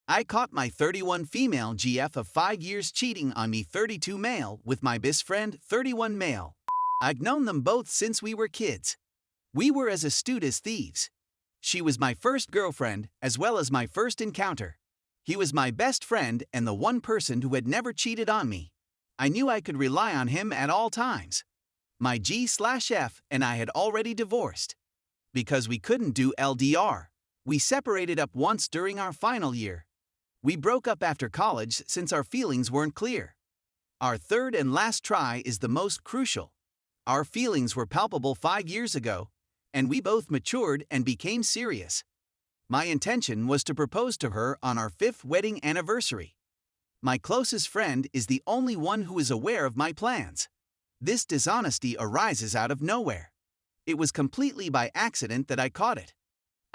I caught my 31 female GF of 5 years cheating on me 32 male with my best friend 31 male. I've known them both since we were kids. We were as astute as thieves. She was my first girlfriend as well as my first encounter. He was my best friend and the one person who had never cheated on me. I knew I could rely on him at all times. My G/F and I had already divorced. Because we couldn't do LDR, we separated up once during our final year. We broke up after college since our feelings weren't clear. Our third and last try is the most crucial. Our feelings were palpable 5 years ago, and we both matured and became serious. My intention was to propose to her on our 5th wedding anniversary. My closest friend is the only one who is aware of my plans. This dishonesty arises out of nowhere. It was completely by accident that I caught it.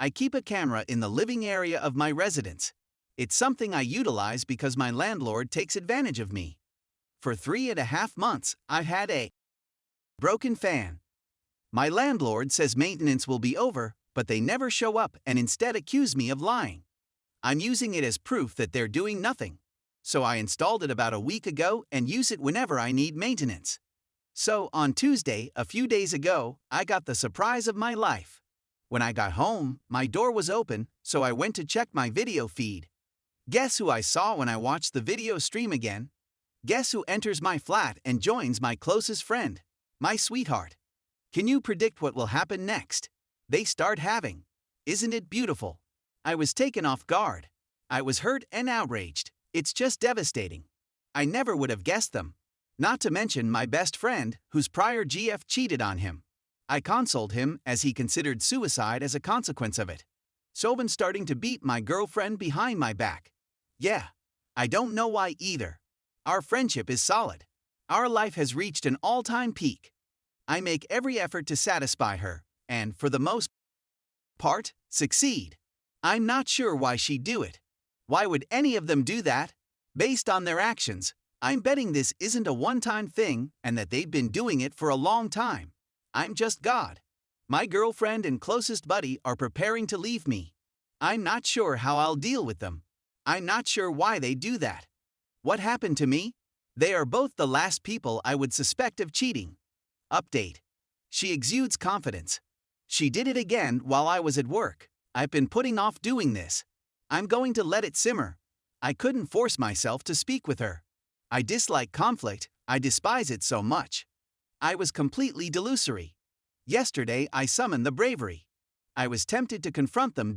I keep a camera in the living area of my residence. It's something I utilize because my landlord takes advantage of me. For 3.5 months, I've had a broken fan. My landlord says maintenance will be over, but they never show up and instead accuse me of lying. I'm using it as proof that they're doing nothing. So I installed it about a week ago and use it whenever I need maintenance. So on Tuesday, a few days ago, I got the surprise of my life. When I got home, my door was open, so I went to check my video feed. Guess who I saw when I watched the video stream again? Guess who enters my flat and joins my closest friend, my sweetheart? Can you predict what will happen next? They start having. Isn't it beautiful? I was taken off guard. I was hurt and outraged. It's just devastating. I never would have guessed them. Not to mention my best friend, whose prior GF cheated on him. I consoled him as he considered suicide as a consequence of it. So I've been starting to beat my girlfriend behind my back. Yeah, I don't know why either. Our friendship is solid. Our life has reached an all-time peak. I make every effort to satisfy her, and for the most part, succeed. I'm not sure why she'd do it. Why would any of them do that? Based on their actions, I'm betting this isn't a one-time thing and that they've been doing it for a long time. I'm just God. My girlfriend and closest buddy are preparing to leave me. I'm not sure how I'll deal with them. I'm not sure why they do that. What happened to me? They are both the last people I would suspect of cheating. Update. She exudes confidence. She did it again while I was at work. I've been putting off doing this. I'm going to let it simmer. I couldn't force myself to speak with her. I dislike conflict. I despise it so much. I was completely delusory. Yesterday I summoned the bravery. I was tempted to confront them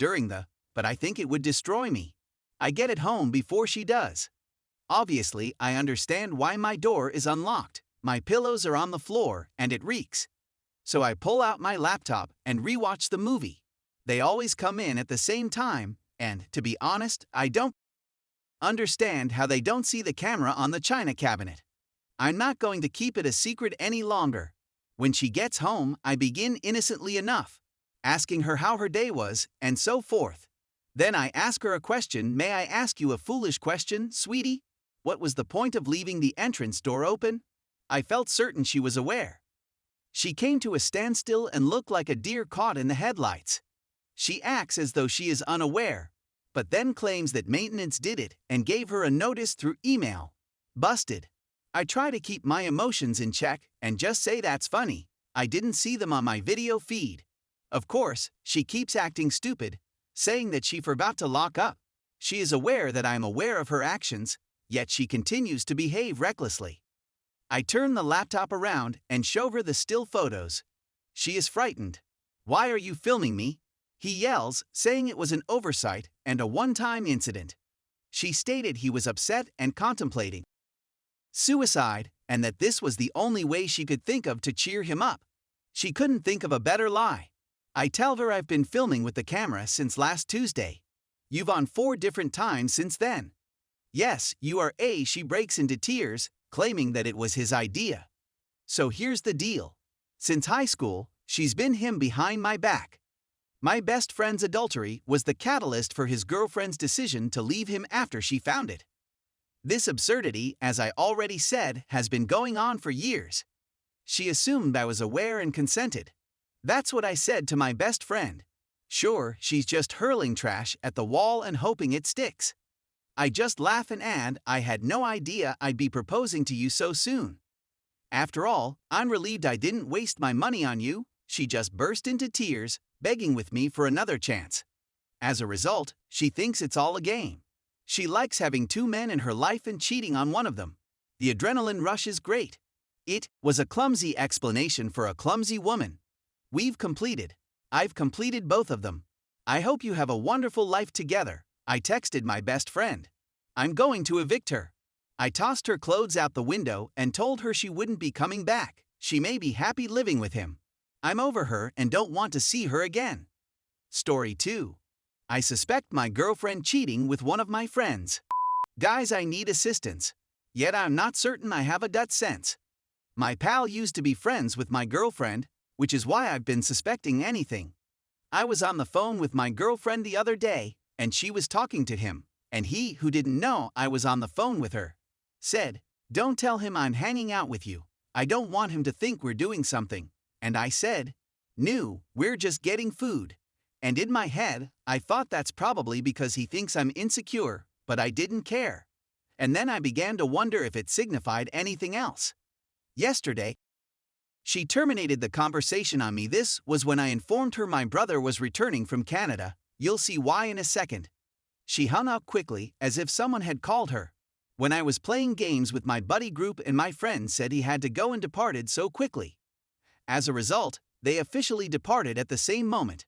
but I think it would destroy me. I get it home before she does. Obviously, I understand why my door is unlocked. My pillows are on the floor and it reeks. So I pull out my laptop and rewatch the movie. They always come in at the same time, and to be honest, I don't understand how they don't see the camera on the china cabinet. I'm not going to keep it a secret any longer. When she gets home, I begin innocently enough, asking her how her day was, and so forth. Then I ask her a question. May I ask you a foolish question, sweetie? What was the point of leaving the entrance door open? I felt certain she was aware. She came to a standstill and looked like a deer caught in the headlights. She acts as though she is unaware, but then claims that maintenance did it and gave her a notice through email. Busted. I try to keep my emotions in check and just say that's funny. I didn't see them on my video feed. Of course, she keeps acting stupid, saying that she forgot to lock up. She is aware that I am aware of her actions, yet she continues to behave recklessly. I turn the laptop around and show her the still photos. She is frightened. Why are you filming me? He yells, saying it was an oversight and a one-time incident. She stated he was upset and contemplating suicide, and that this was the only way she could think of to cheer him up. She couldn't think of a better lie. I tell her I've been filming with the camera since last Tuesday. You've on 4 different times since then. Yes, you are. She breaks into tears, claiming that it was his idea. So here's the deal. Since high school, she's been him behind my back. My best friend's adultery was the catalyst for his girlfriend's decision to leave him after she found it. This absurdity, as I already said, has been going on for years. She assumed I was aware and consented. That's what I said to my best friend. Sure, she's just hurling trash at the wall and hoping it sticks. I just laugh and add, I had no idea I'd be proposing to you so soon. After all, I'm relieved I didn't waste my money on you. She just burst into tears, begging with me for another chance. As a result, she thinks it's all a game. She likes having two men in her life and cheating on one of them. The adrenaline rush is great. It was a clumsy explanation for a clumsy woman. We've completed. I've completed both of them. I hope you have a wonderful life together. I texted my best friend. I'm going to evict her. I tossed her clothes out the window and told her she wouldn't be coming back. She may be happy living with him. I'm over her and don't want to see her again. Story 2. I suspect my girlfriend cheating with one of my friends. Guys, I need assistance. Yet I'm not certain I have a gut sense. My pal used to be friends with my girlfriend, which is why I've been suspecting anything. I was on the phone with my girlfriend the other day, and she was talking to him, and he, who didn't know I was on the phone with her, said, "Don't tell him I'm hanging out with you. I don't want him to think we're doing something." And I said, "No, we're just getting food." And in my head, I thought that's probably because he thinks I'm insecure, but I didn't care. And then I began to wonder if it signified anything else. Yesterday, she terminated the conversation on me. This was when I informed her my brother was returning from Canada. You'll see why in a second. She hung up quickly, as if someone had called her. When I was playing games with my buddy group and my friend said he had to go and departed so quickly. As a result, they officially departed at the same moment.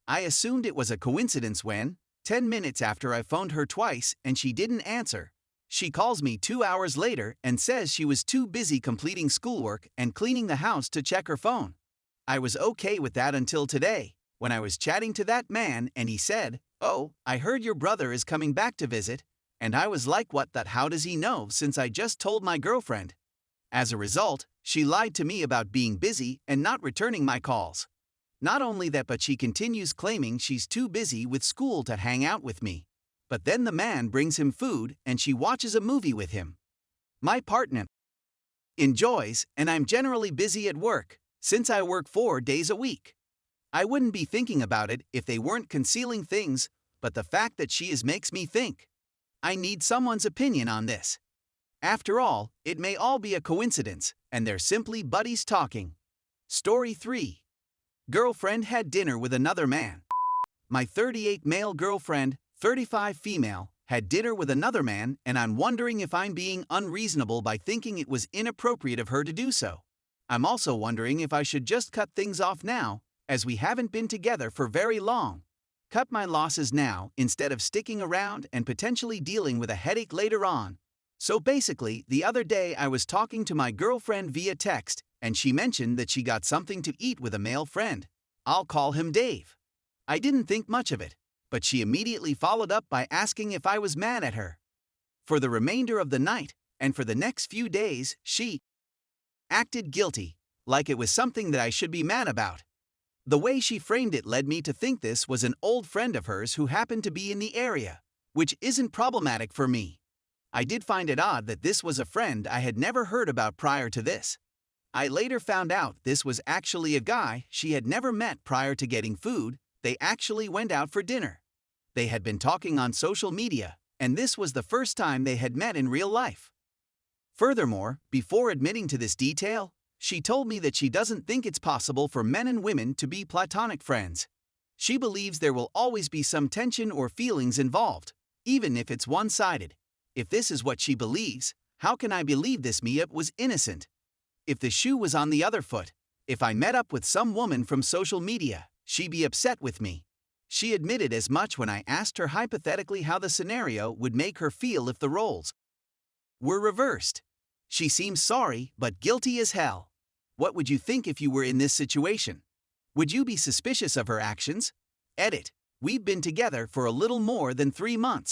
I assumed it was a coincidence when, 10 minutes after I phoned her twice and she didn't answer, she calls me 2 hours later and says she was too busy completing schoolwork and cleaning the house to check her phone. I was okay with that until today, when I was chatting to that man and he said, "Oh, I heard your brother is coming back to visit," and I was like, "What that? How does he know since I just told my girlfriend?" As a result, she lied to me about being busy and not returning my calls. Not only that, but she continues claiming she's too busy with school to hang out with me. But then the man brings him food and she watches a movie with him. My partner enjoys, and I'm generally busy at work, since I work 4 days a week. I wouldn't be thinking about it if they weren't concealing things, but the fact that she is makes me think. I need someone's opinion on this. After all, it may all be a coincidence, and they're simply buddies talking. Story 3. Girlfriend had dinner with another man. My 38 male girlfriend, 35 female, had dinner with another man, and I'm wondering if I'm being unreasonable by thinking it was inappropriate of her to do so. I'm also wondering if I should just cut things off now, as we haven't been together for very long. Cut my losses now instead of sticking around and potentially dealing with a headache later on. So basically, the other day I was talking to my girlfriend via text, and she mentioned that she got something to eat with a male friend. I'll call him Dave. I didn't think much of it, but she immediately followed up by asking if I was mad at her. For the remainder of the night, and for the next few days, she acted guilty, like it was something that I should be mad about. The way she framed it led me to think this was an old friend of hers who happened to be in the area, which isn't problematic for me. I did find it odd that this was a friend I had never heard about prior to this. I later found out this was actually a guy she had never met prior to getting food. They actually went out for dinner. They had been talking on social media, and this was the first time they had met in real life. Furthermore, before admitting to this detail, she told me that she doesn't think it's possible for men and women to be platonic friends. She believes there will always be some tension or feelings involved, even if it's one-sided. If this is what she believes, how can I believe this me was innocent? If the shoe was on the other foot, if I met up with some woman from social media, she'd be upset with me. She admitted as much when I asked her hypothetically how the scenario would make her feel if the roles were reversed. She seems sorry, but guilty as hell. What would you think if you were in this situation? Would you be suspicious of her actions? Edit. We've been together for a little more than 3 months.